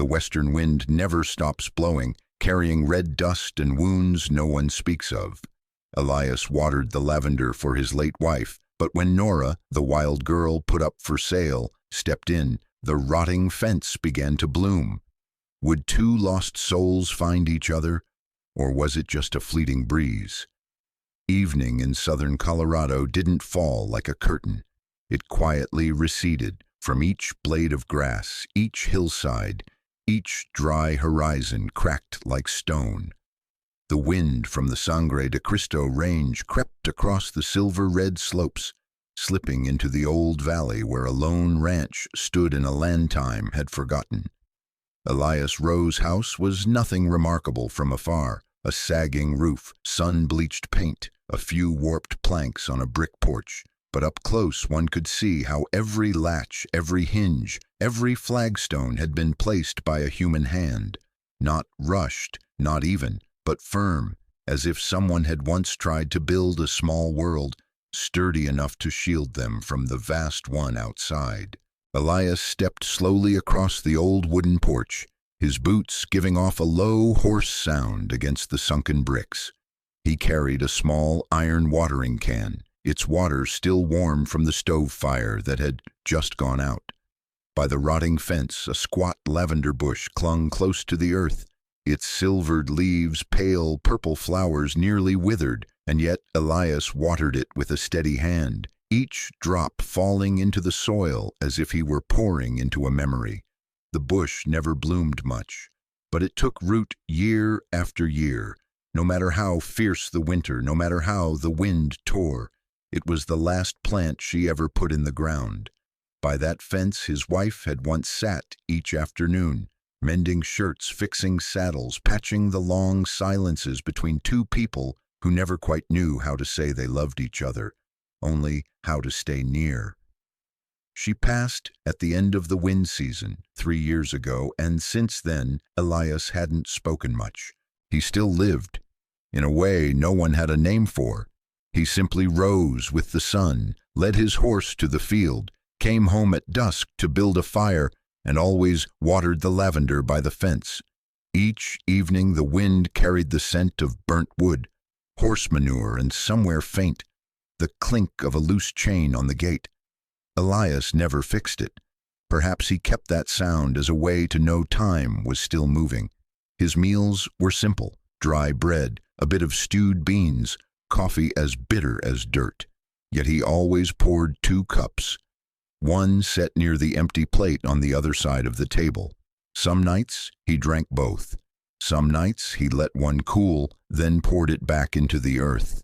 The western wind never stops blowing, carrying red dust and wounds no one speaks of. Elias watered the lavender for his late wife, but when Nora, the wild girl put up for sale, stepped in, the rotting fence began to bloom. Would two lost souls find each other, or was it just a fleeting breeze? Evening in southern Colorado didn't fall like a curtain. It quietly receded from each blade of grass, each hillside, each dry horizon cracked like stone. The wind from the Sangre de Cristo range crept across the silver-red slopes, slipping into the old valley where a lone ranch stood in a land time had forgotten. Elias Rowe's house was nothing remarkable from afar, a sagging roof, sun-bleached paint, a few warped planks on a brick porch. But up close one could see how every latch, every hinge, every flagstone had been placed by a human hand. Not rushed, not even, but firm, as if someone had once tried to build a small world, sturdy enough to shield them from the vast one outside. Elias stepped slowly across the old wooden porch, his boots giving off a low, hoarse sound against the sunken bricks. He carried a small iron watering can, its water still warm from the stove fire that had just gone out. By the rotting fence, a squat lavender bush clung close to the earth, its silvered leaves, pale purple flowers nearly withered, and yet Elias watered it with a steady hand, each drop falling into the soil as if he were pouring into a memory. The bush never bloomed much, but it took root year after year. No matter how fierce the winter, no matter how the wind tore, it was the last plant she ever put in the ground. By that fence his wife had once sat each afternoon, mending shirts, fixing saddles, patching the long silences between two people who never quite knew how to say they loved each other, only how to stay near. She passed at the end of the wind season 3 years ago, and since then Elias hadn't spoken much. He still lived, in a way no one had a name for. He simply rose with the sun, led his horse to the field, came home at dusk to build a fire, and always watered the lavender by the fence. Each evening the wind carried the scent of burnt wood, horse manure, and somewhere faint, the clink of a loose chain on the gate. Elias never fixed it. Perhaps he kept that sound as a way to know time was still moving. His meals were simple: dry bread, a bit of stewed beans, coffee as bitter as dirt. Yet he always poured 2 cups, one set near the empty plate on the other side of the table. Some nights he drank both. Some nights he let one cool, then poured it back into the earth.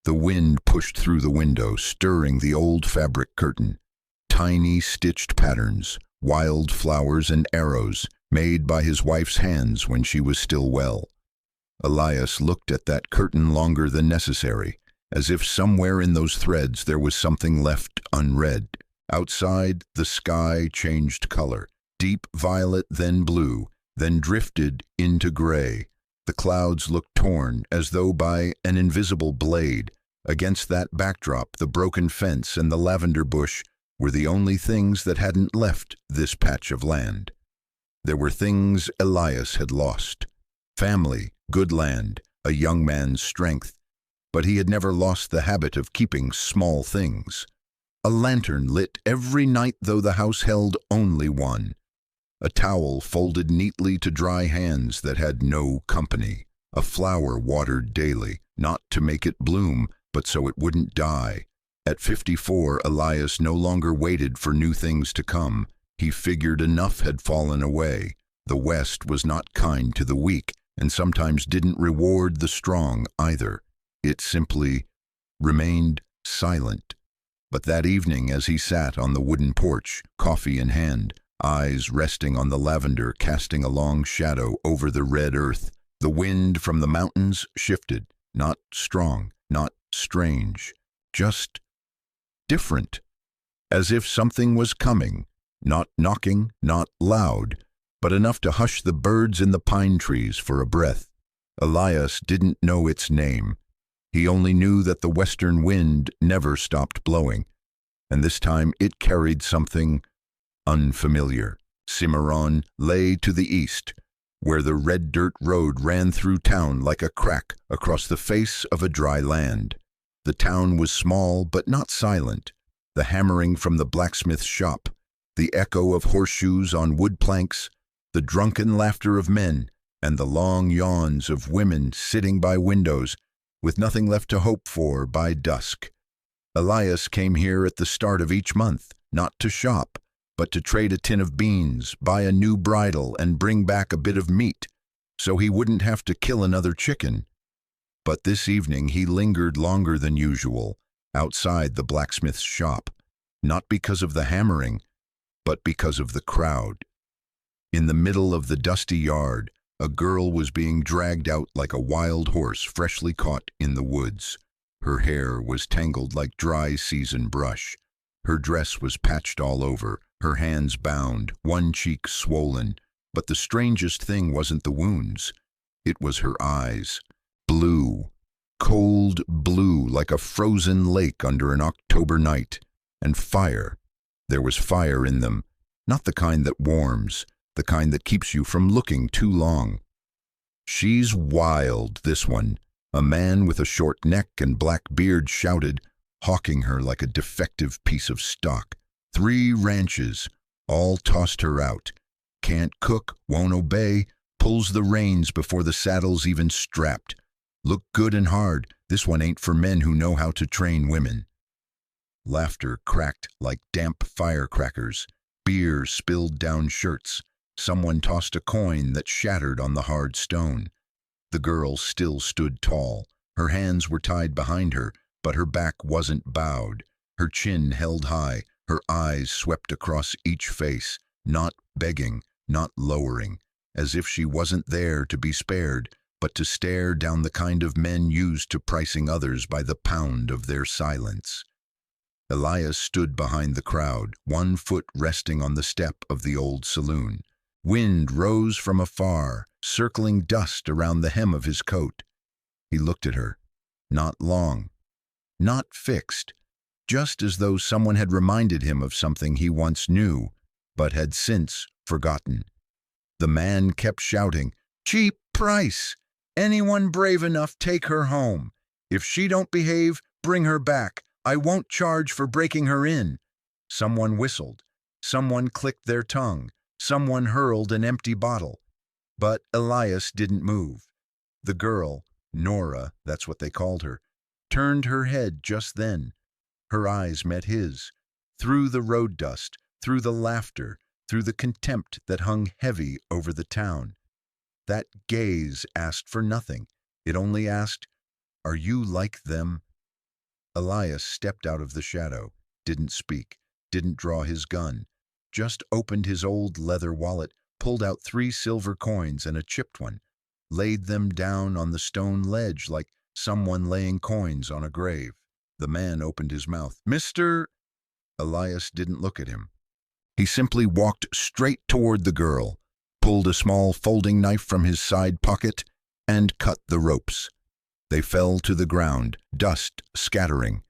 The wind pushed through the window, stirring the old fabric curtain. Tiny stitched patterns, wild flowers and arrows, made by his wife's hands when she was still well. Elias looked at that curtain longer than necessary, as if somewhere in those threads there was something left unread. Outside, the sky changed color, deep violet, then blue, then drifted into gray. The clouds looked torn, as though by an invisible blade. Against that backdrop, the broken fence and the lavender bush were the only things that hadn't left this patch of land. There were things Elias had lost: family, good land, a young man's strength, but he had never lost the habit of keeping small things. A lantern lit every night though the house held only one. A towel folded neatly to dry hands that had no company. A flower watered daily, not to make it bloom, but so it wouldn't die. At 54, Elias no longer waited for new things to come. He figured enough had fallen away. The West was not kind to the weak, and sometimes didn't reward the strong either. It simply remained silent. But that evening, as he sat on the wooden porch, coffee in hand, eyes resting on the lavender casting a long shadow over the red earth, the wind from the mountains shifted, not strong, not strange, just different, as if something was coming, not knocking, not loud, but enough to hush the birds in the pine trees for a breath. Elias didn't know its name. He only knew that the western wind never stopped blowing, and this time it carried something unfamiliar, Cimarron lay to the east, where the red dirt road ran through town like a crack across the face of a dry land. The town was small but not silent. The hammering from the blacksmith's shop, the echo of horseshoes on wood planks, the drunken laughter of men, and the long yawns of women sitting by windows with nothing left to hope for by dusk. Elias came here at the start of each month, not to shop, but to trade a tin of beans, buy a new bridle, and bring back a bit of meat, so he wouldn't have to kill another chicken. But this evening he lingered longer than usual, outside the blacksmith's shop, not because of the hammering, but because of the crowd. In the middle of the dusty yard, a girl was being dragged out like a wild horse freshly caught in the woods. Her hair was tangled like dry season brush. Her dress was patched all over, her hands bound, one cheek swollen. But the strangest thing wasn't the wounds. It was her eyes. Blue, cold blue, like a frozen lake under an October night. And fire. There was fire in them, not the kind that warms, the kind that keeps you from looking too long. "She's wild, this one," a man with a short neck and black beard shouted, hawking her like a defective piece of stock. 3 ranches, all tossed her out. Can't cook, won't obey, pulls the reins before the saddle's even strapped. Look good and hard, this one ain't for men who know how to train women. Laughter cracked like damp firecrackers. Beer spilled down shirts. Someone tossed a coin that shattered on the hard stone. The girl still stood tall. Her hands were tied behind her, but her back wasn't bowed. Her chin held high, her eyes swept across each face, not begging, not lowering, as if she wasn't there to be spared, but to stare down the kind of men used to pricing others by the pound of their silence. Elias stood behind the crowd, one foot resting on the step of the old saloon. Wind rose from afar, circling dust around the hem of his coat. He looked at her. Not long. Not fixed. Just as though someone had reminded him of something he once knew, but had since forgotten. The man kept shouting, "Cheap price! Anyone brave enough, take her home. If she don't behave, bring her back. I won't charge for breaking her in." Someone whistled. Someone clicked their tongue. Someone hurled an empty bottle. But Elias didn't move. The girl, Nora, that's what they called her, turned her head just then. Her eyes met his. Through the road dust, through the laughter, through the contempt that hung heavy over the town. That gaze asked for nothing. It only asked, "Are you like them?" Elias stepped out of the shadow, didn't speak, didn't draw his gun, just opened his old leather wallet, pulled out 3 silver coins and a chipped one, laid them down on the stone ledge like someone laying coins on a grave. The man opened his mouth. "Mr. Elias didn't look at him. He simply walked straight toward the girl, pulled a small folding knife from his side pocket, and cut the ropes. They fell to the ground, dust scattering.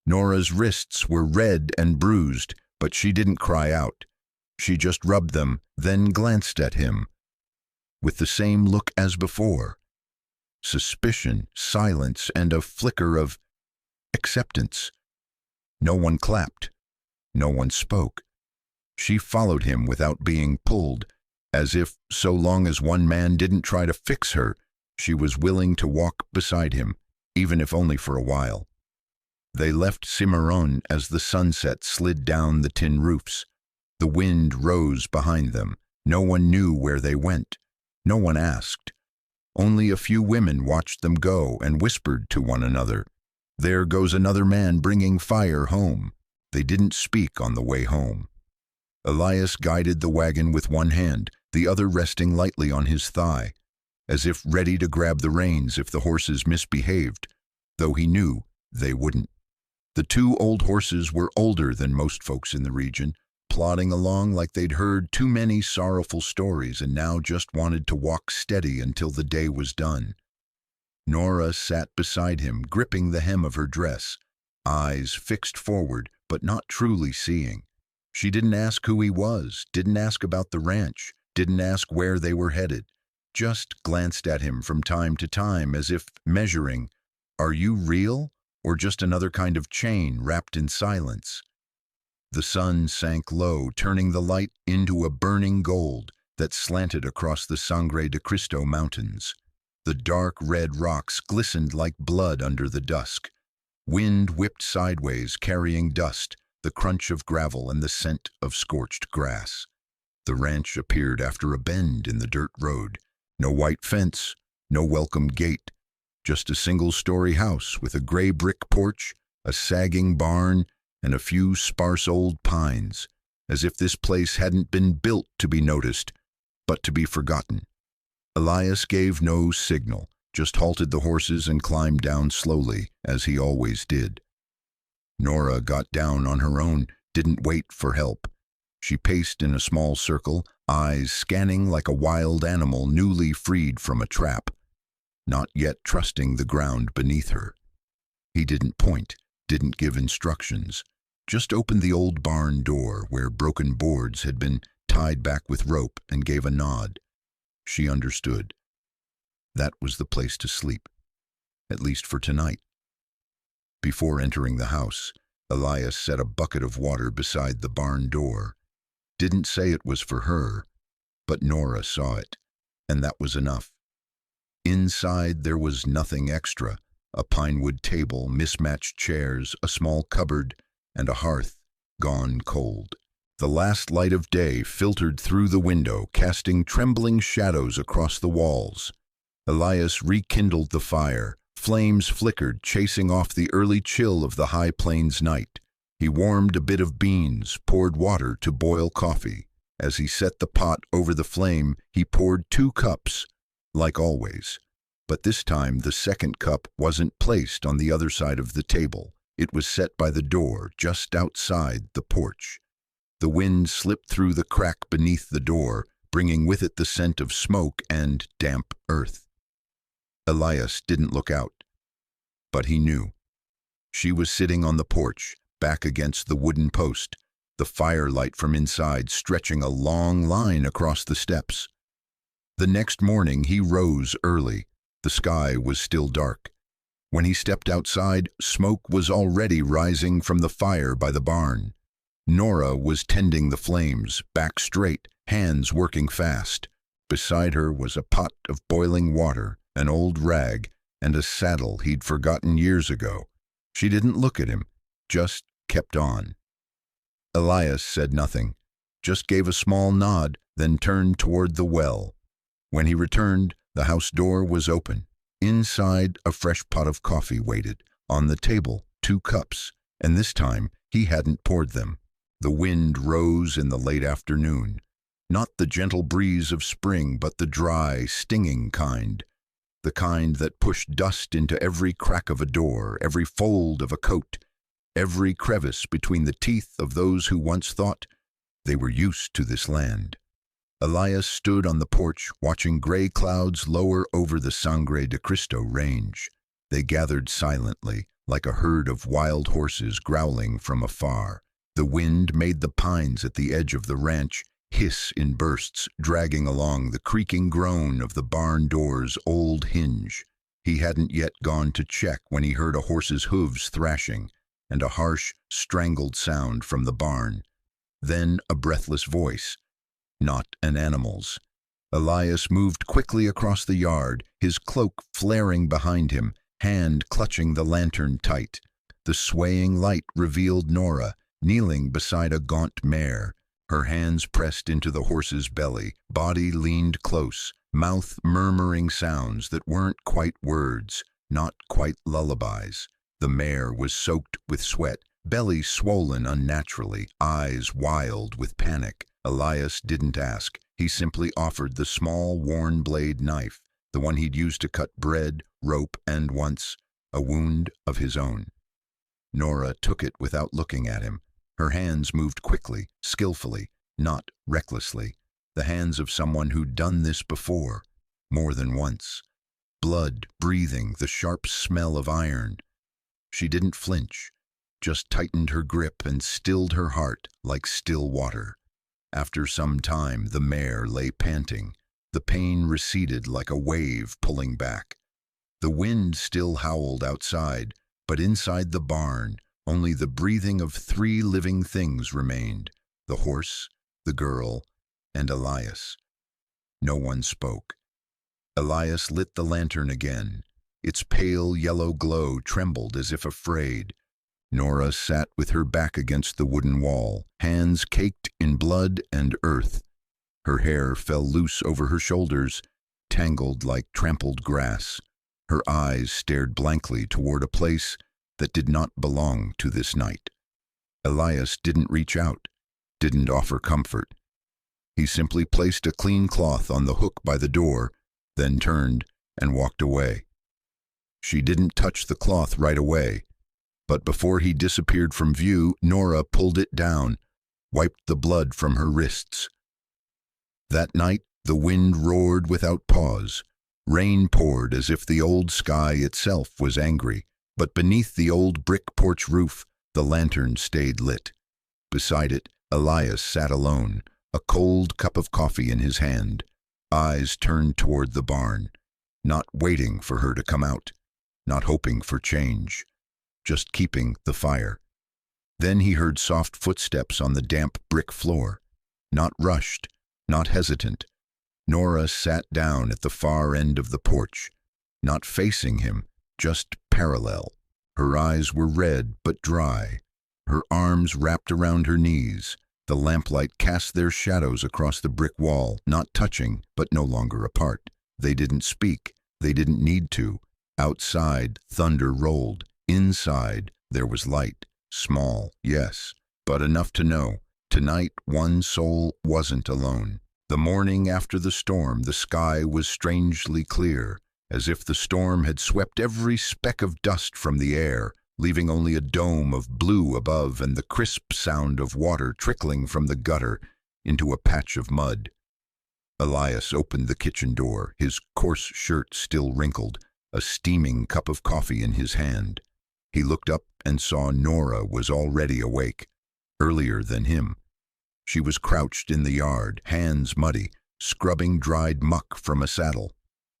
Nora's wrists were red and bruised, but she didn't cry out. She just rubbed them, then glanced at him, with the same look as before. Suspicion, silence, and a flicker of acceptance. No one clapped. No one spoke. She followed him without being pulled, as if, so long as one man didn't try to fix her, she was willing to walk beside him, even if only for a while. They left Cimarron as the sunset slid down the tin roofs. The wind rose behind them. No one knew where they went. No one asked. Only a few women watched them go and whispered to one another, "There goes another man bringing fire home." They didn't speak on the way home. Elias guided the wagon with one hand, the other resting lightly on his thigh, as if ready to grab the reins if the horses misbehaved, though he knew they wouldn't. The 2 old horses were older than most folks in the region, plodding along like they'd heard too many sorrowful stories and now just wanted to walk steady until the day was done. Nora sat beside him, gripping the hem of her dress, eyes fixed forward but not truly seeing. She didn't ask who he was, didn't ask about the ranch, didn't ask where they were headed, just glanced at him from time to time as if measuring, are you real or just another kind of chain wrapped in silence? The sun sank low, turning the light into a burning gold that slanted across the Sangre de Cristo mountains. The dark red rocks glistened like blood under the dusk. Wind whipped sideways, carrying dust, the crunch of gravel and the scent of scorched grass. The ranch appeared after a bend in the dirt road. No white fence, no welcome gate, just a single-story house with a gray brick porch, a sagging barn, and a few sparse old pines, as if this place hadn't been built to be noticed, but to be forgotten. Elias gave no signal, just halted the horses and climbed down slowly, as he always did. Nora got down on her own, didn't wait for help. She paced in a small circle, eyes scanning like a wild animal newly freed from a trap, not yet trusting the ground beneath her. He didn't point, didn't give instructions, just opened the old barn door where broken boards had been tied back with rope and gave a nod. She understood. That was the place to sleep, at least for tonight. Before entering the house, Elias set a bucket of water beside the barn door. Didn't say it was for her, but Nora saw it, and that was enough. Inside there was nothing extra, a pinewood table, mismatched chairs, a small cupboard, and a hearth gone cold. The last light of day filtered through the window, casting trembling shadows across the walls. Elias rekindled the fire. Flames flickered, chasing off the early chill of the high plains night. He warmed a bit of beans, poured water to boil coffee. As he set the pot over the flame, he poured 2 cups, like always. But this time the second cup wasn't placed on the other side of the table. It was set by the door, just outside the porch. The wind slipped through the crack beneath the door, bringing with it the scent of smoke and damp earth. Elias didn't look out, but he knew. She was sitting on the porch, back against the wooden post, the firelight from inside stretching a long line across the steps. The next morning he rose early. The sky was still dark. When he stepped outside, smoke was already rising from the fire by the barn. Nora was tending the flames, back straight, hands working fast. Beside her was a pot of boiling water, an old rag, and a saddle he'd forgotten years ago. She didn't look at him, just kept on. Elias said nothing, just gave a small nod, then turned toward the well. When he returned, the house door was open. Inside, a fresh pot of coffee waited. On the table, 2 cups, and this time he hadn't poured them. The wind rose in the late afternoon. Not the gentle breeze of spring, but the dry, stinging kind. The kind that pushed dust into every crack of a door, every fold of a coat, every crevice between the teeth of those who once thought they were used to this land. Elias stood on the porch, watching gray clouds lower over the Sangre de Cristo range. They gathered silently, like a herd of wild horses growling from afar. The wind made the pines at the edge of the ranch hiss in bursts, dragging along the creaking groan of the barn door's old hinge. He hadn't yet gone to check when he heard a horse's hooves thrashing, and a harsh, strangled sound from the barn. Then a breathless voice, not an animal's. Elias moved quickly across the yard, his cloak flaring behind him, hand clutching the lantern tight. The swaying light revealed Nora, kneeling beside a gaunt mare. Her hands pressed into the horse's belly, body leaned close, mouth murmuring sounds that weren't quite words, not quite lullabies. The mare was soaked with sweat, belly swollen unnaturally, eyes wild with panic. Elias didn't ask. He simply offered the small, worn blade knife, the one he'd used to cut bread, rope, and once, a wound of his own. Nora took it without looking at him. Her hands moved quickly, skillfully, not recklessly. The hands of someone who'd done this before, more than once. Blood, breathing, the sharp smell of iron. She didn't flinch. just tightened her grip and stilled her heart like still water. After some time, the mare lay panting. The pain receded like a wave pulling back. The wind still howled outside, but inside the barn, only the breathing of 3 living things remained: the horse, the girl, and Elias. No one spoke. Elias lit the lantern again. Its pale yellow glow trembled as if afraid. Nora sat with her back against the wooden wall, hands caked in blood and earth. Her hair fell loose over her shoulders, tangled like trampled grass. Her eyes stared blankly toward a place that did not belong to this night. Elias didn't reach out, didn't offer comfort. He simply placed a clean cloth on the hook by the door, then turned and walked away. She didn't touch the cloth right away, but before he disappeared from view, Nora pulled it down, wiped the blood from her wrists. That night, the wind roared without pause. Rain poured as if the old sky itself was angry, but beneath the old brick porch roof, the lantern stayed lit. Beside it, Elias sat alone, a cold cup of coffee in his hand, eyes turned toward the barn, not waiting for her to come out, not hoping for change, just keeping the fire. Then he heard soft footsteps on the damp brick floor, not rushed, not hesitant. Nora sat down at the far end of the porch, not facing him, just parallel. Her eyes were red but dry, her arms wrapped around her knees. The lamplight cast their shadows across the brick wall, not touching, but no longer apart. They didn't speak, they didn't need to. Outside, thunder rolled. Inside, there was light. Small, yes, but enough to know. Tonight, one soul wasn't alone. The morning after the storm, the sky was strangely clear, as if the storm had swept every speck of dust from the air, leaving only a dome of blue above and the crisp sound of water trickling from the gutter into a patch of mud. Elias opened the kitchen door, his coarse shirt still wrinkled, a steaming cup of coffee in his hand. He looked up and saw Nora was already awake, earlier than him. She was crouched in the yard, hands muddy, scrubbing dried muck from a saddle.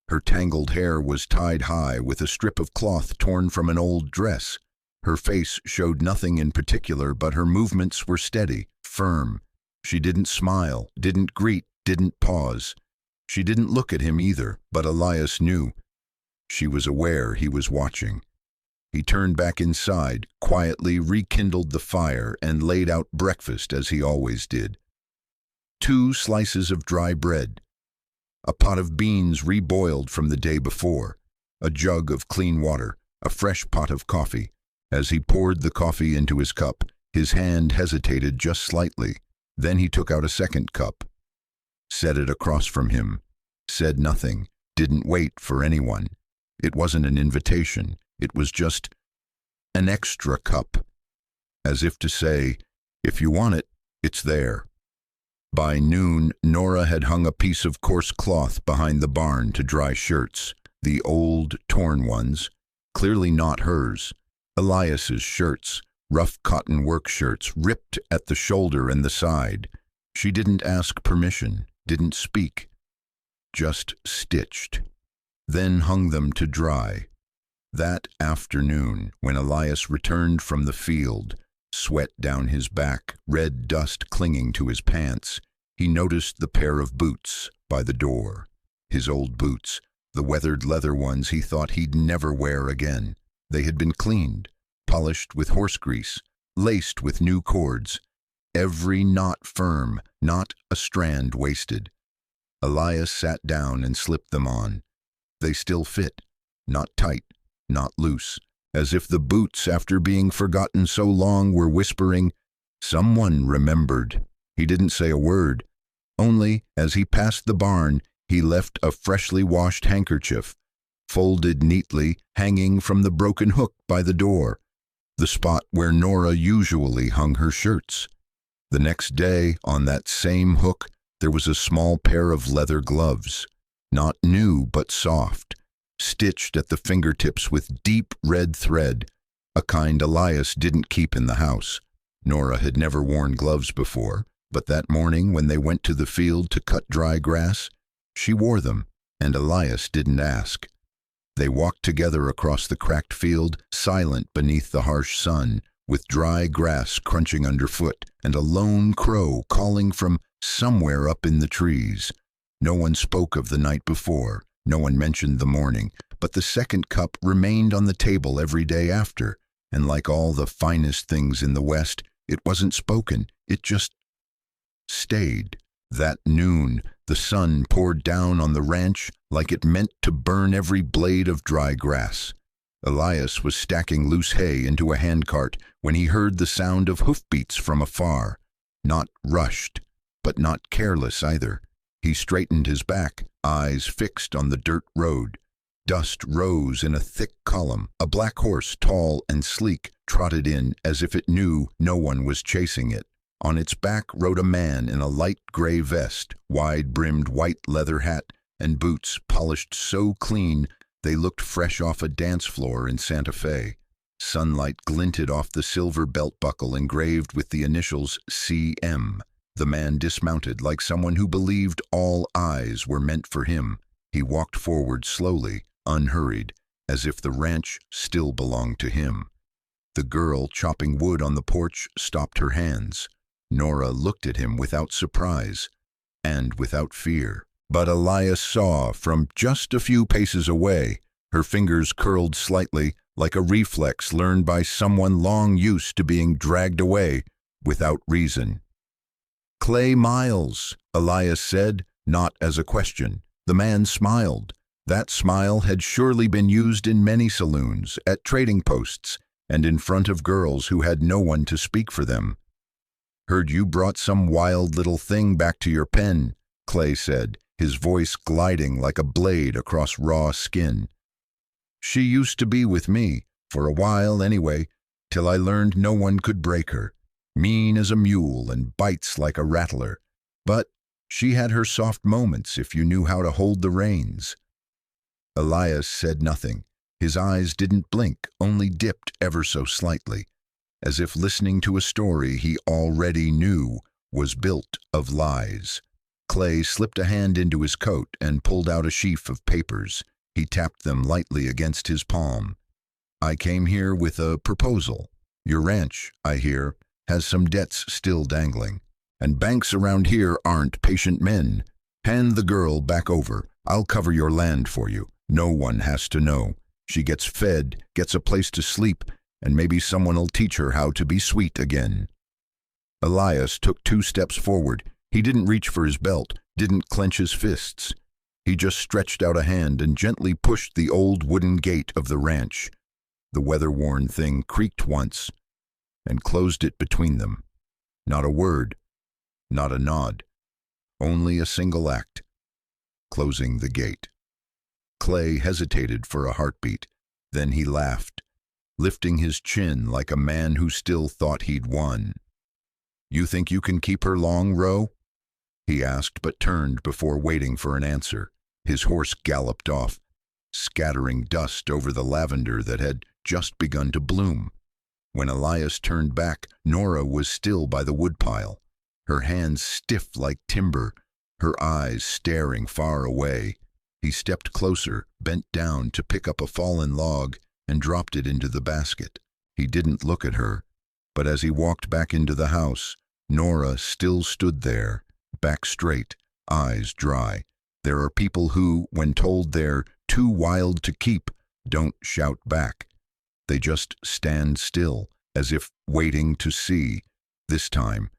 Her tangled hair was tied high with a strip of cloth torn from an old dress. Her face showed nothing in particular, but her movements were steady, firm. She didn't smile, didn't greet, didn't pause. She didn't look at him either, but Elias knew. She was aware he was watching. He turned back inside, quietly rekindled the fire, and laid out breakfast as he always did. 2 slices of dry bread, a pot of beans reboiled from the day before, a jug of clean water, a fresh pot of coffee. As he poured the coffee into his cup, his hand hesitated just slightly. Then he took out a second cup, set it across from him, said nothing, didn't wait for anyone. It wasn't an invitation. It was just an extra cup, as if to say, if you want it, it's there. By noon, Nora had hung a piece of coarse cloth behind the barn to dry shirts, the old, torn ones, clearly not hers. Elias's shirts, rough cotton work shirts, ripped at the shoulder and the side. She didn't ask permission, didn't speak, just stitched, then hung them to dry. That afternoon, when Elias returned from the field, sweat down his back, red dust clinging to his pants, he noticed the pair of boots by the door. His old boots, the weathered leather ones he thought he'd never wear again. They had been cleaned, polished with horse grease, laced with new cords, every knot firm, not a strand wasted. Elias sat down and slipped them on. They still fit, not tight, not loose, as if the boots, after being forgotten so long, were whispering, "Someone remembered." He didn't say a word. Only, as he passed the barn, he left a freshly washed handkerchief, folded neatly, hanging from the broken hook by the door, the spot where Nora usually hung her shirts. The next day, on that same hook, there was a small pair of leather gloves, not new but soft, stitched at the fingertips with deep red thread. a kind Elias didn't keep in the house. Nora had never worn gloves before, but that morning when they went to the field to cut dry grass, she wore them, and Elias didn't ask. They walked together across the cracked field, silent beneath the harsh sun, with dry grass crunching underfoot and a lone crow calling from somewhere up in the trees. No one spoke of the night before, no one mentioned the morning, but the second cup remained on the table every day after, and like all the finest things in the West, it wasn't spoken, it just stayed. That noon, the sun poured down on the ranch like it meant to burn every blade of dry grass. Elias was stacking loose hay into a handcart when he heard the sound of hoofbeats from afar. Not rushed, but not careless either. He straightened his back, eyes fixed on the dirt road. Dust rose in a thick column. A black horse, tall and sleek, trotted in as if it knew no one was chasing it. On its back rode a man in a light gray vest, wide-brimmed white leather hat, and boots polished so clean they looked fresh off a dance floor in Santa Fe. Sunlight glinted off the silver belt buckle engraved with the initials CM. The man dismounted like someone who believed all eyes were meant for him. He walked forward slowly, unhurried, as if the ranch still belonged to him. The girl chopping wood on the porch stopped her hands. Nora looked at him without surprise and without fear. But Elias saw from just a few paces away, her fingers curled slightly like a reflex learned by someone long used to being dragged away without reason. "Clay Miles," Elias said, not as a question. The man smiled. That smile had surely been used in many saloons, at trading posts, and in front of girls who had no one to speak for them. "Heard you brought some wild little thing back to your pen," Clay said, his voice gliding like a blade across raw skin. "She used to be with me, for a while anyway, till I learned no one could break her. Mean as a mule and bites like a rattler. But she had her soft moments if you knew how to hold the reins." Elias said nothing. His eyes didn't blink, only dipped ever so slightly, as if listening to a story he already knew was built of lies. Clay slipped a hand into his coat and pulled out a sheaf of papers. He tapped them lightly against his palm. "I came here with a proposal. Your ranch, I hear, has some debts still dangling, and banks around here aren't patient men. Hand the girl back over. I'll cover your land for you. No one has to know. She gets fed, gets a place to sleep, and maybe someone'll teach her how to be sweet again." Elias took 2 steps forward. He didn't reach for his belt, didn't clench his fists. He just stretched out a hand and gently pushed the old wooden gate of the ranch. The weather-worn thing creaked once and closed it between them. Not a word, not a nod, only a single act, closing the gate. Clay hesitated for a heartbeat, then he laughed, lifting his chin like a man who still thought he'd won. "You think you can keep her long, Ro?" he asked, but turned before waiting for an answer. His horse galloped off, scattering dust over the lavender that had just begun to bloom. When Elias turned back, Nora was still by the woodpile, her hands stiff like timber, her eyes staring far away. He stepped closer, bent down to pick up a fallen log, and dropped it into the basket. He didn't look at her, but as he walked back into the house, Nora still stood there, back straight, eyes dry. There are people who, when told they're too wild to keep, don't shout back. They just stand still, as if waiting to see. This time,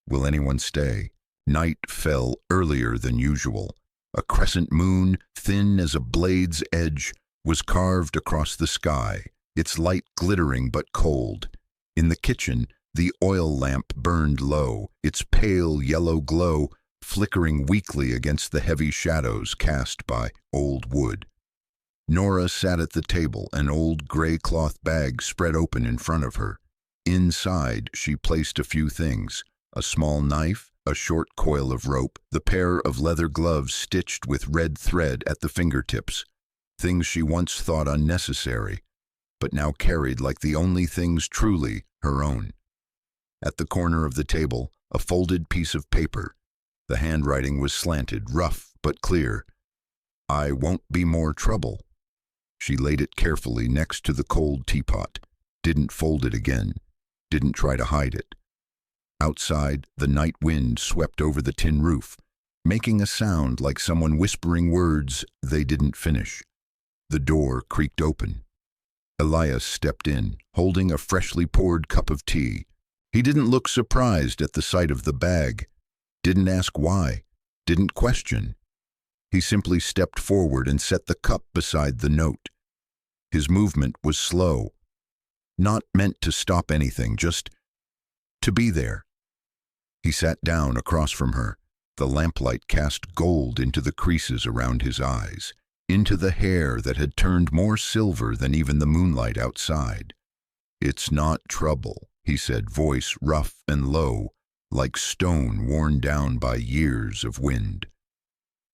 will anyone stay? Night fell earlier than usual. A crescent moon, thin as a blade's edge, was carved across the sky, its light glittering but cold. In the kitchen, the oil lamp burned low, its pale yellow glow flickering weakly against the heavy shadows cast by old wood. Nora sat at the table, an old gray cloth bag spread open in front of her. Inside, she placed a few things: a small knife, a short coil of rope, the pair of leather gloves stitched with red thread at the fingertips, things she once thought unnecessary. but now carried like the only things truly her own. At the corner of the table, a folded piece of paper. The handwriting was slanted, rough but clear. "I won't be more trouble." She laid it carefully next to the cold teapot, didn't fold it again, didn't try to hide it. Outside, the night wind swept over the tin roof, making a sound like someone whispering words they didn't finish. The door creaked open. Elias stepped in, holding a freshly poured cup of tea. He didn't look surprised at the sight of the bag, didn't ask why, didn't question. He simply stepped forward and set the cup beside the note. His movement was slow, not meant to stop anything, just to be there. He sat down across from her. The lamplight cast gold into the creases around his eyes, into the hair that had turned more silver than even the moonlight outside. "It's not trouble," he said, voice rough and low, like stone worn down by years of wind.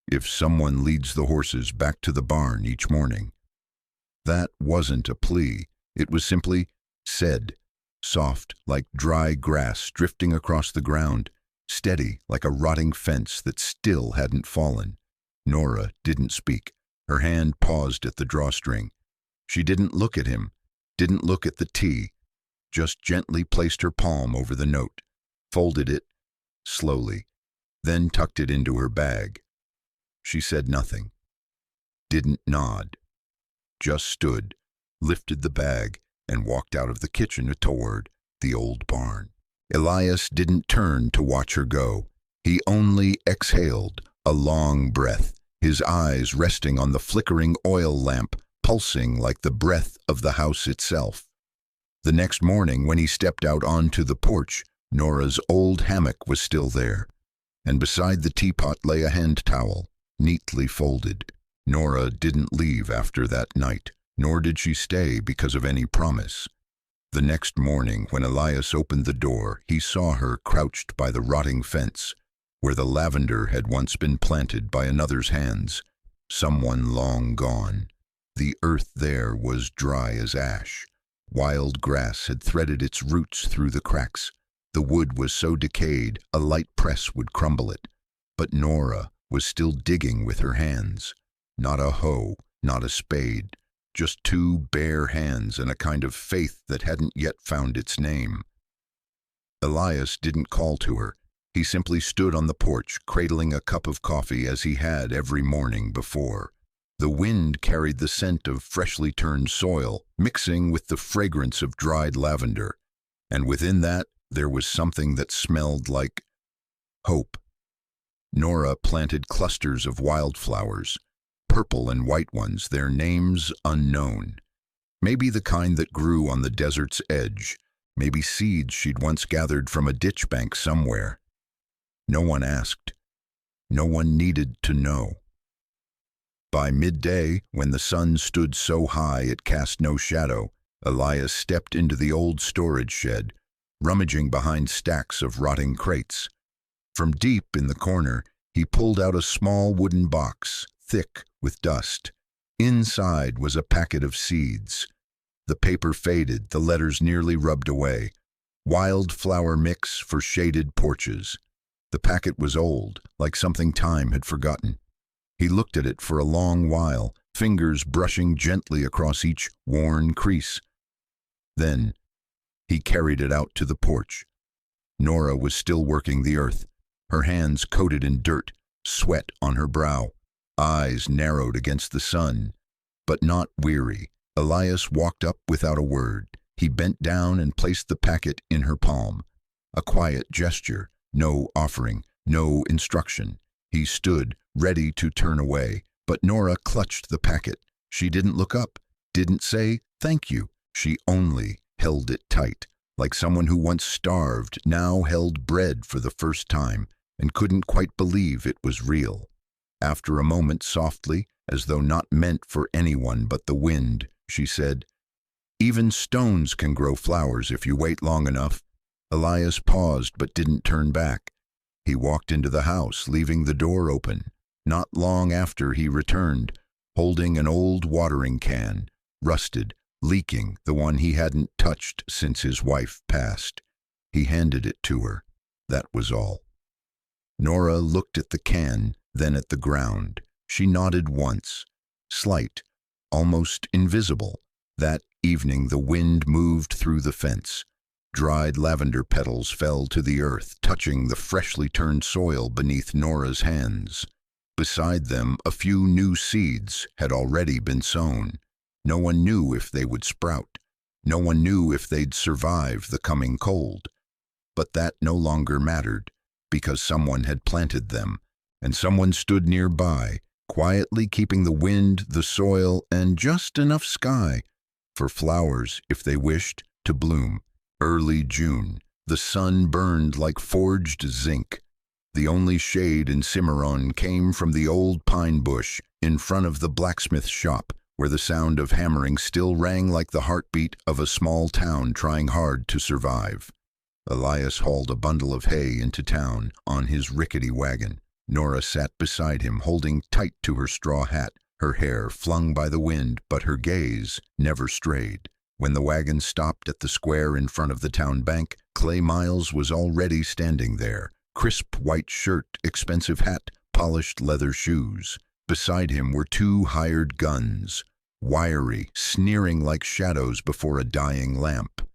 "If someone leads the horses back to the barn each morning." That wasn't a plea. It was simply said, soft like dry grass drifting across the ground, steady like a rotting fence that still hadn't fallen. Nora didn't speak. Her hand paused at the drawstring. She didn't look at him, didn't look at the tea, just gently placed her palm over the note, folded it slowly, then tucked it into her bag. She said nothing, didn't nod, just stood, lifted the bag, and walked out of the kitchen toward the old barn. Elias didn't turn to watch her go. He only exhaled a long breath, his eyes resting on the flickering oil lamp, pulsing like the breath of the house itself. The next morning, when he stepped out onto the porch, Nora's old hammock was still there, and beside the teapot lay a hand towel, neatly folded. Nora didn't leave after that night, nor did she stay because of any promise. The next morning, when Elias opened the door, he saw her crouched by the rotting fence, where the lavender had once been planted by another's hands, someone long gone. The earth there was dry as ash. Wild grass had threaded its roots through the cracks. The wood was so decayed, a light press would crumble it. But Nora was still digging with her hands. Not a hoe, not a spade, just two bare hands and a kind of faith that hadn't yet found its name. Elias didn't call to her. He simply stood on the porch, cradling a cup of coffee as he had every morning before. The wind carried the scent of freshly turned soil, mixing with the fragrance of dried lavender. And within that, there was something that smelled like hope. Nora planted clusters of wildflowers, purple and white ones, their names unknown. Maybe the kind that grew on the desert's edge, maybe seeds she'd once gathered from a ditch bank somewhere. No one asked. No one needed to know. By midday, when the sun stood so high it cast no shadow, Elias stepped into the old storage shed, rummaging behind stacks of rotting crates. From deep in the corner, he pulled out a small wooden box, thick with dust. Inside was a packet of seeds. The paper faded, the letters nearly rubbed away. Wildflower mix for shaded porches. The packet was old, like something time had forgotten. He looked at it for a long while, fingers brushing gently across each worn crease. Then he carried it out to the porch. Nora was still working the earth, her hands coated in dirt, sweat on her brow, eyes narrowed against the sun, but not weary. Elias walked up without a word. He bent down and placed the packet in her palm. A quiet gesture, no offering, no instruction. He stood, ready to turn away, but Nora clutched the packet. She didn't look up, didn't say thank you. She only held it tight, like someone who once starved now held bread for the first time and couldn't quite believe it was real. After a moment, softly, as though not meant for anyone but the wind, she said, "Even stones can grow flowers if you wait long enough." Elias paused but didn't turn back. He walked into the house, leaving the door open. Not long after he returned, holding an old watering can, rusted, leaking, the one he hadn't touched since his wife passed. He handed it to her. That was all. Nora looked at the can, then at the ground. She nodded once. Slight, almost invisible. That evening the wind moved through the fence. Dried lavender petals fell to the earth, touching the freshly turned soil beneath Nora's hands. Beside them, a few new seeds had already been sown. No one knew if they would sprout. No one knew if they'd survive the coming cold. But that no longer mattered, because someone had planted them, and someone stood nearby, quietly keeping the wind, the soil, and just enough sky for flowers, if they wished, to bloom. Early June. The sun burned like forged zinc. The only shade in Cimarron came from the old pine bush in front of the blacksmith's shop, where the sound of hammering still rang like the heartbeat of a small town trying hard to survive. Elias hauled a bundle of hay into town on his rickety wagon. Nora sat beside him, holding tight to her straw hat, her hair flung by the wind, but her gaze never strayed. When the wagon stopped at the square in front of the town bank, Clay Miles was already standing there. Crisp white shirt, expensive hat, polished leather shoes. Beside him were two hired guns, wiry, sneering like shadows before a dying lamp.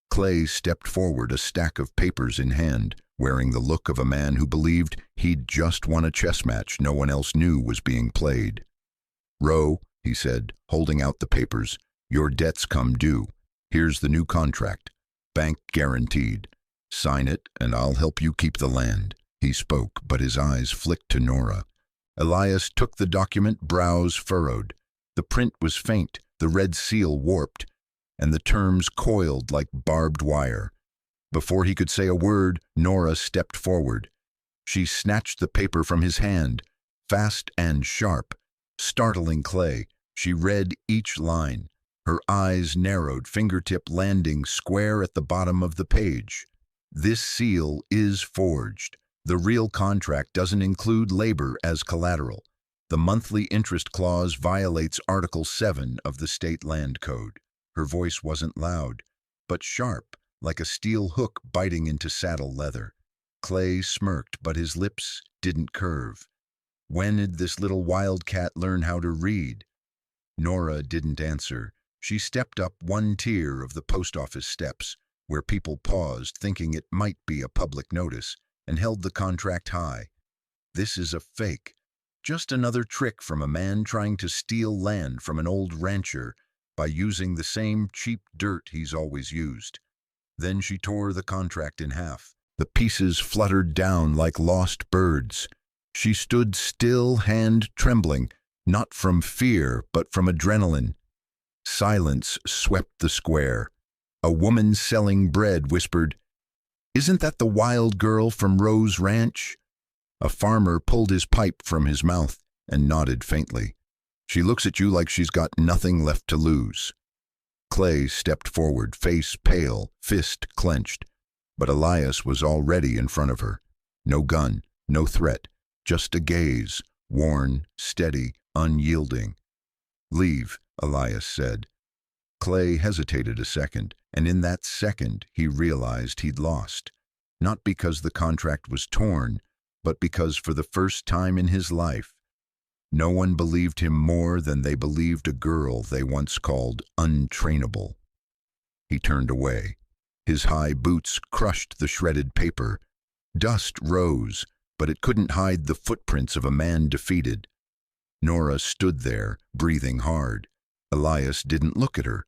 Clay stepped forward, a stack of papers in hand, wearing the look of a man who believed he'd just won a chess match no one else knew was being played. "Rowe," he said, holding out the papers, "your debt's come due. Here's the new contract. Bank guaranteed. Sign it, and I'll help you keep the land." He spoke, but his eyes flicked to Nora. Elias took the document, brows furrowed. The print was faint, the red seal warped, and the terms coiled like barbed wire. Before he could say a word, Nora stepped forward. She snatched the paper from his hand, fast and sharp. Startling Clay, she read each line. Her eyes narrowed, fingertip landing square at the bottom of the page. "This seal is forged. The real contract doesn't include labor as collateral. The monthly interest clause violates Article 7 of the State Land Code." Her voice wasn't loud, but sharp, like a steel hook biting into saddle leather. Clay smirked, but his lips didn't curve. When did this little wildcat learn how to read? Nora didn't answer. She stepped up one tier of the post office steps, where people paused, thinking it might be a public notice, and held the contract high. "This is a fake. Just another trick from a man trying to steal land from an old rancher by using the same cheap dirt he's always used." Then she tore the contract in half. The pieces fluttered down like lost birds. She stood still, hand trembling, not from fear, but from adrenaline. Silence swept the square. A woman selling bread whispered, "Isn't that the wild girl from Rose Ranch?" A farmer pulled his pipe from his mouth and nodded faintly. "She looks at you like she's got nothing left to lose." Clay stepped forward, face pale, fist clenched. But Elias was already in front of her. No gun, no threat, just a gaze, worn, steady, unyielding. "Leave," Elias said. Clay hesitated a second, and in that second he realized he'd lost. Not because the contract was torn, but because for the first time in his life, no one believed him more than they believed a girl they once called untrainable. He turned away. His high boots crushed the shredded paper. Dust rose, but it couldn't hide the footprints of a man defeated. Nora stood there, breathing hard. Elias didn't look at her,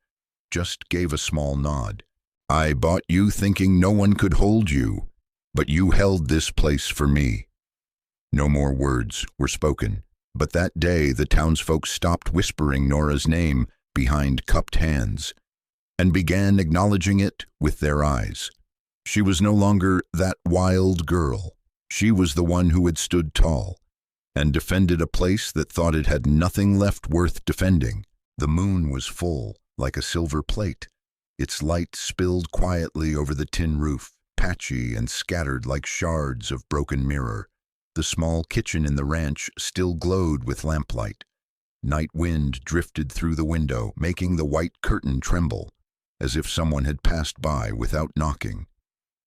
just gave a small nod. "I bought you thinking no one could hold you, but you held this place for me." No more words were spoken, but that day the townsfolk stopped whispering Nora's name behind cupped hands and began acknowledging it with their eyes. She was no longer that wild girl. She was the one who had stood tall and defended a place that thought it had nothing left worth defending. The moon was full, like a silver plate. Its light spilled quietly over the tin roof, patchy and scattered like shards of broken mirror. The small kitchen in the ranch still glowed with lamplight. Night wind drifted through the window, making the white curtain tremble, as if someone had passed by without knocking.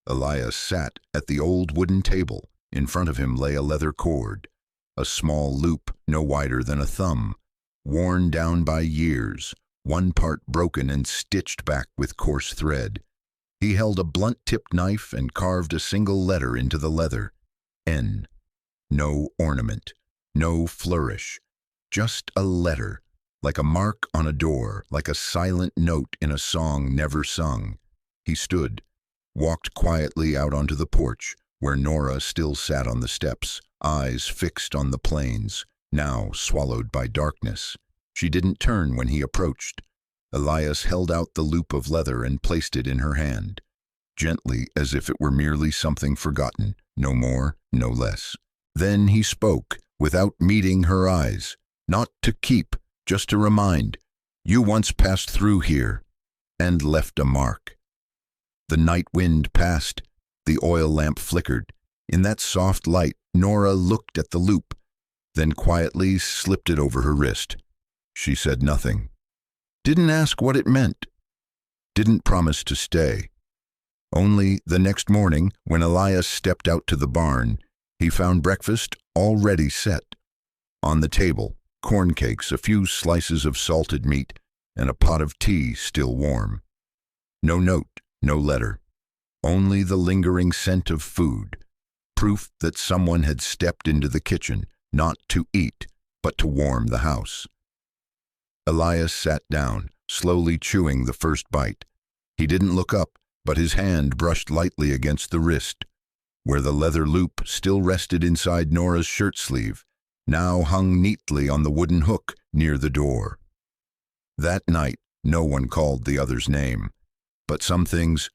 Elias sat at the old wooden table. In front of him lay a leather cord, a small loop no wider than a thumb, worn down by years, one part broken and stitched back with coarse thread. He held a blunt-tipped knife and carved a single letter into the leather. N. No ornament, no flourish, just a letter, like a mark on a door, like a silent note in a song never sung. He stood, walked quietly out onto the porch, where Nora still sat on the steps, eyes fixed on the plains, now swallowed by darkness. She didn't turn when he approached. Elias held out the loop of leather and placed it in her hand, gently as if it were merely something forgotten, no more, no less. Then he spoke, without meeting her eyes, not to keep, just to remind, "You once passed through here, and left a mark." The night wind passed, the oil lamp flickered. In that soft light, Nora looked at the loop, then quietly slipped it over her wrist. She said nothing. Didn't ask what it meant. Didn't promise to stay. Only the next morning, when Elias stepped out to the barn, he found breakfast already set. On the table, corn cakes, a few slices of salted meat, and a pot of tea still warm. No note, no letter. Only the lingering scent of food, proof that someone had stepped into the kitchen, not to eat, but to warm the house. Elias sat down, slowly chewing the first bite. He didn't look up, but his hand brushed lightly against the wrist, where the leather loop still rested inside Nora's shirt sleeve, now hung neatly on the wooden hook near the door. That night, no one called the other's name, but some things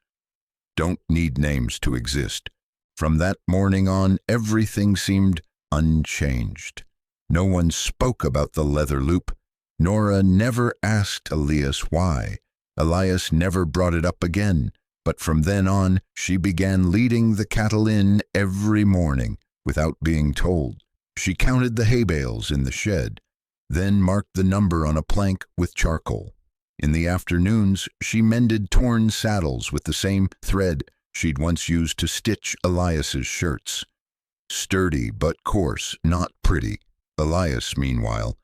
don't need names to exist. From that morning on, everything seemed unchanged. No one spoke about the leather loop. Nora never asked Elias why. Elias never brought it up again, but from then on, she began leading the cattle in every morning without being told. She counted the hay bales in the shed, then marked the number on a plank with charcoal. In the afternoons, she mended torn saddles with the same thread she'd once used to stitch Elias's shirts. Sturdy but coarse, not pretty. Elias, meanwhile,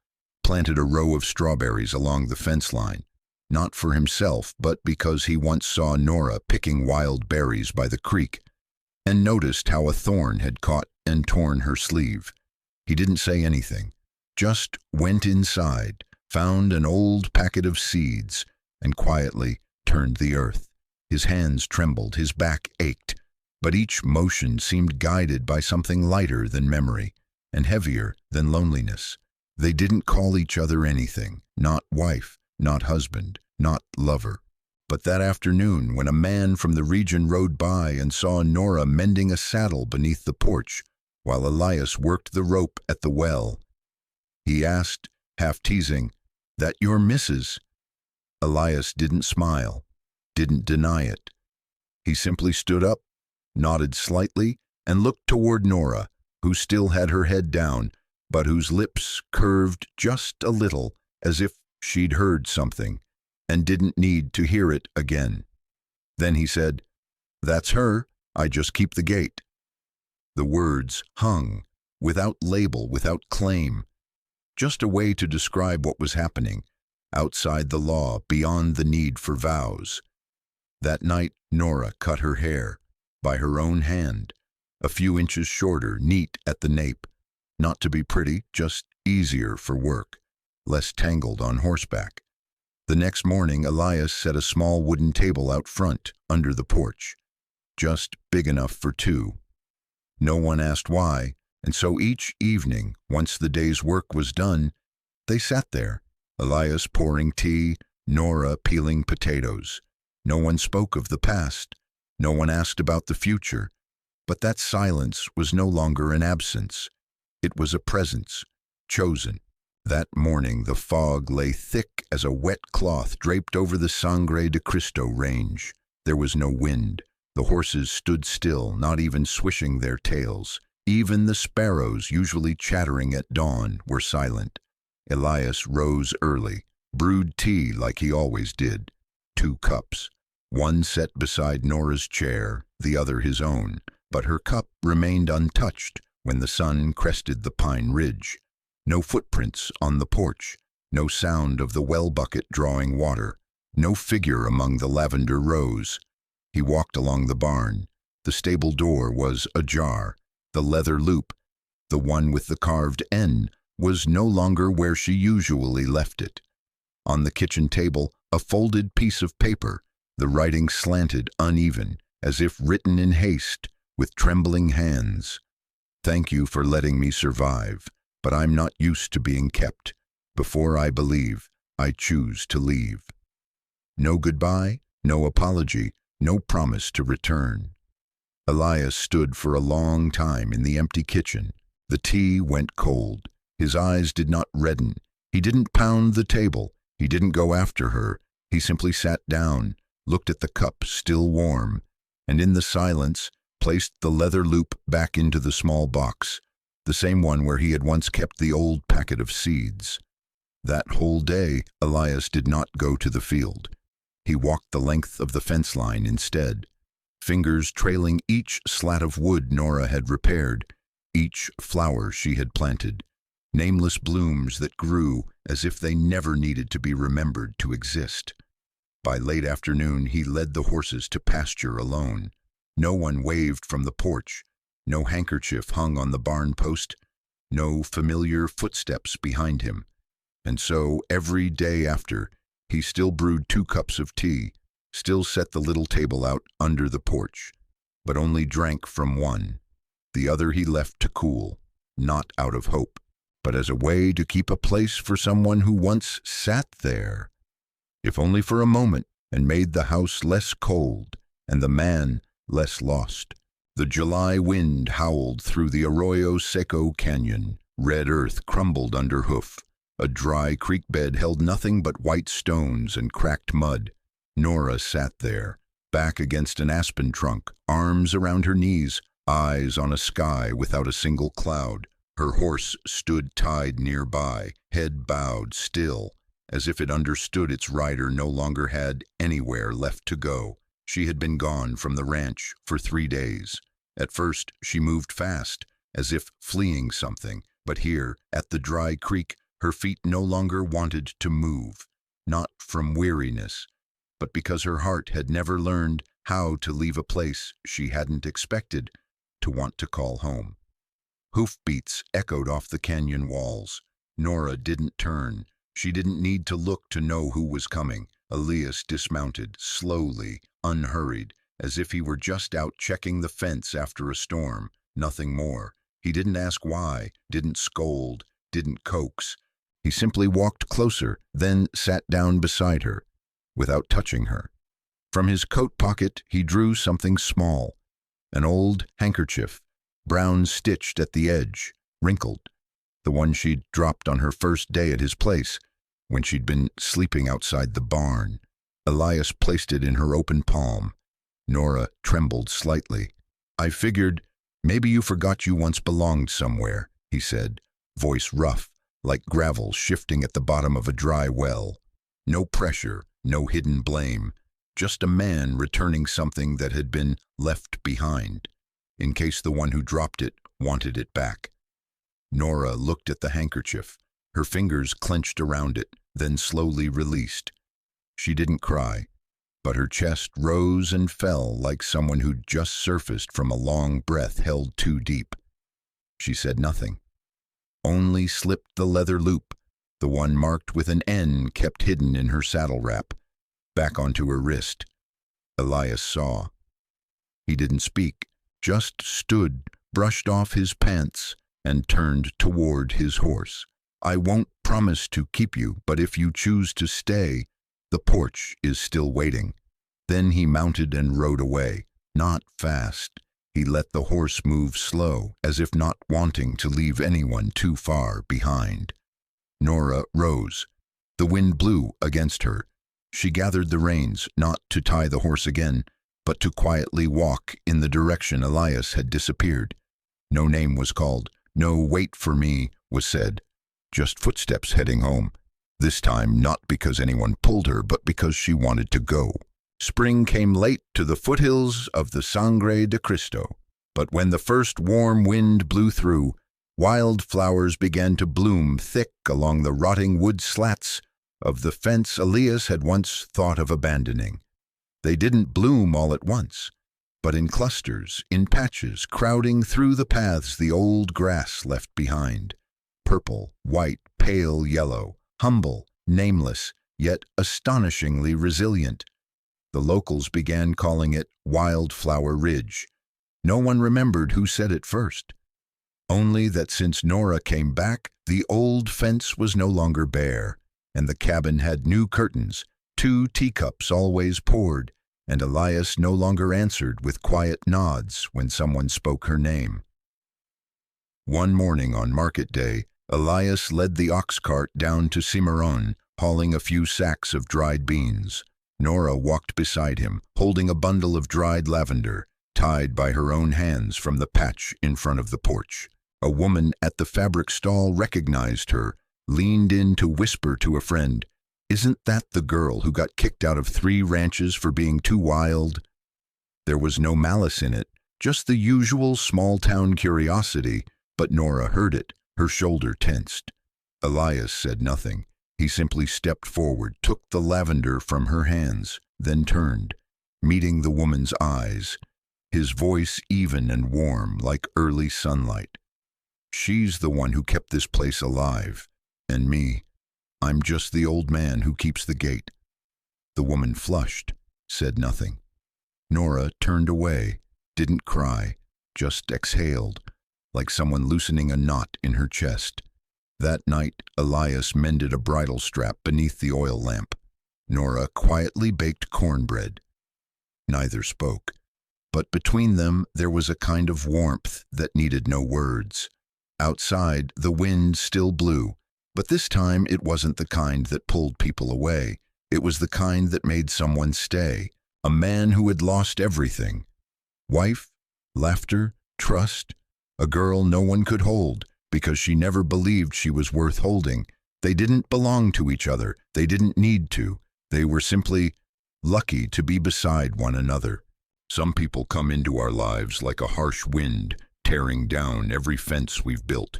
planted a row of strawberries along the fence line, not for himself, but because he once saw Nora picking wild berries by the creek, and noticed how a thorn had caught and torn her sleeve. He didn't say anything, just went inside, found an old packet of seeds, and quietly turned the earth. His hands trembled, his back ached, but each motion seemed guided by something lighter than memory, and heavier than loneliness. They didn't call each other anything, not wife, not husband, not lover. But that afternoon, when a man from the region rode by and saw Nora mending a saddle beneath the porch, while Elias worked the rope at the well, he asked, half teasing, "That your missus?" Elias didn't smile, didn't deny it. He simply stood up, nodded slightly, and looked toward Nora, who still had her head down, but whose lips curved just a little, as if she'd heard something, and didn't need to hear it again. Then he said, "That's her. I just keep the gate." The words hung, without label, without claim, just a way to describe what was happening, outside the law, beyond the need for vows. That night, Nora cut her hair, by her own hand, a few inches shorter, neat at the nape, not to be pretty, just easier for work, less tangled on horseback. The next morning, Elias set a small wooden table out front, under the porch, just big enough for two. No one asked why, and so each evening, once the day's work was done, they sat there, Elias pouring tea, Nora peeling potatoes. No one spoke of the past, no one asked about the future, but that silence was no longer an absence. It was a presence, chosen. That morning the fog lay thick as a wet cloth draped over the Sangre de Cristo range. There was no wind. The horses stood still, not even swishing their tails. Even the sparrows, usually chattering at dawn, were silent. Elias rose early, brewed tea like he always did. 2 cups, one set beside Nora's chair, the other his own, but her cup remained untouched when the sun crested the pine ridge. No footprints on the porch, no sound of the well bucket drawing water, no figure among the lavender rows. He walked along the barn. The stable door was ajar. The leather loop, the one with the carved N, was no longer where she usually left it. On the kitchen table, a folded piece of paper, the writing slanted, uneven, as if written in haste, with trembling hands. "Thank you for letting me survive, but I'm not used to being kept. Before I believe, I choose to leave." No goodbye, no apology, no promise to return. Elias stood for a long time in the empty kitchen. The tea went cold. His eyes did not redden. He didn't pound the table. He didn't go after her. He simply sat down, looked at the cup still warm, and in the silence placed the leather loop back into the small box, the same one where he had once kept the old packet of seeds. That whole day, Elias did not go to the field. He walked the length of the fence line instead, fingers trailing each slat of wood Nora had repaired, each flower she had planted, nameless blooms that grew as if they never needed to be remembered to exist. By late afternoon, he led the horses to pasture alone. No one waved from the porch, no handkerchief hung on the barn post, no familiar footsteps behind him. And so, every day after, he still brewed 2 cups of tea, still set the little table out under the porch, but only drank from one. The other he left to cool, not out of hope, but as a way to keep a place for someone who once sat there, if only for a moment, and made the house less cold and the man less lost. The July wind howled through the Arroyo Seco canyon. Red earth crumbled under hoof. A dry creek bed held nothing but white stones and cracked mud. Nora sat there, back against an aspen trunk, arms around her knees, eyes on a sky without a single cloud. Her horse stood tied nearby, head bowed still, as if it understood its rider no longer had anywhere left to go. She had been gone from the ranch for 3 days. At first, she moved fast, as if fleeing something, but here, at the dry creek, her feet no longer wanted to move, not from weariness, but because her heart had never learned how to leave a place she hadn't expected to want to call home. Hoofbeats echoed off the canyon walls. Nora didn't turn. She didn't need to look to know who was coming. Elias dismounted, slowly, unhurried, as if he were just out checking the fence after a storm, nothing more. He didn't ask why, didn't scold, didn't coax. He simply walked closer, then sat down beside her, without touching her. From his coat pocket he drew something small, an old handkerchief, brown stitched at the edge, wrinkled, the one she'd dropped on her first day at his place, when she'd been sleeping outside the barn. Elias placed it in her open palm. Nora trembled slightly. "I figured maybe you forgot you once belonged somewhere," he said, voice rough, like gravel shifting at the bottom of a dry well. No pressure, no hidden blame, just a man returning something that had been left behind, in case the one who dropped it wanted it back. Nora looked at the handkerchief, her fingers clenched around it, then slowly released. She didn't cry, but her chest rose and fell like someone who'd just surfaced from a long breath held too deep. She said nothing, only slipped the leather loop, the one marked with an N kept hidden in her saddle wrap, back onto her wrist. Elias saw. He didn't speak, just stood, brushed off his pants, and turned toward his horse. "I won't promise to keep you, but if you choose to stay, the porch is still waiting." Then he mounted and rode away, not fast. He let the horse move slow, as if not wanting to leave anyone too far behind. Nora rose. The wind blew against her. She gathered the reins, not to tie the horse again, but to quietly walk in the direction Elias had disappeared. No name was called. No "wait for me" was said. just footsteps heading home. This time not because anyone pulled her, but because she wanted to go. Spring came late to the foothills of the Sangre de Cristo, but when the first warm wind blew through, wildflowers began to bloom thick along the rotting wood slats of the fence Elias had once thought of abandoning. They didn't bloom all at once, but in clusters, in patches, crowding through the paths the old grass left behind. Purple, white, pale yellow, humble, nameless, yet astonishingly resilient. The locals began calling it Wildflower Ridge. No one remembered who said it first. Only that since Nora came back, the old fence was no longer bare, and the cabin had new curtains, 2 teacups always poured, and Elias no longer answered with quiet nods when someone spoke her name. One morning on market day, Elias led the ox cart down to Cimarron, hauling a few sacks of dried beans. Nora walked beside him, holding a bundle of dried lavender, tied by her own hands from the patch in front of the porch. A woman at the fabric stall recognized her, leaned in to whisper to a friend, "Isn't that the girl who got kicked out of 3 ranches for being too wild?" There was no malice in it, just the usual small-town curiosity, but Nora heard it, her shoulder tensed. Elias said nothing. He simply stepped forward, took the lavender from her hands, then turned, meeting the woman's eyes, his voice even and warm like early sunlight. "She's the one who kept this place alive, and me, I'm just the old man who keeps the gate." The woman flushed, said nothing. Nora turned away, didn't cry, just exhaled, like someone loosening a knot in her chest. That night, Elias mended a bridle strap beneath the oil lamp. Nora quietly baked cornbread. Neither spoke, but between them there was a kind of warmth that needed no words. Outside, the wind still blew, but this time it wasn't the kind that pulled people away. It was the kind that made someone stay. A man who had lost everything. Wife, laughter, trust. A girl no one could hold, because she never believed she was worth holding. They didn't belong to each other. They didn't need to. They were simply lucky to be beside one another. Some people come into our lives like a harsh wind, tearing down every fence we've built.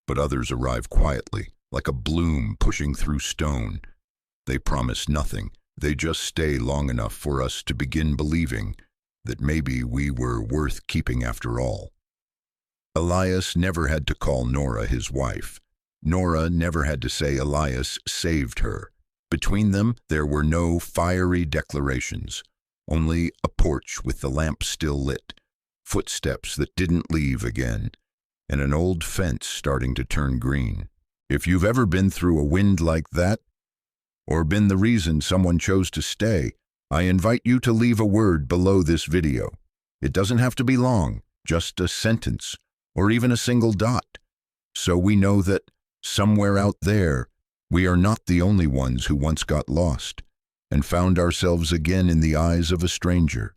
But others arrive quietly, like a bloom pushing through stone. They promise nothing. They just stay long enough for us to begin believing that maybe we were worth keeping after all. Elias never had to call Nora his wife. Nora never had to say Elias saved her. Between them, there were no fiery declarations, only a porch with the lamp still lit, footsteps that didn't leave again, and an old fence starting to turn green. If you've ever been through a wind like that, or been the reason someone chose to stay, I invite you to leave a word below this video. It doesn't have to be long, just a sentence, or even a single dot, so we know that somewhere out there, we are not the only ones who once got lost and found ourselves again in the eyes of a stranger.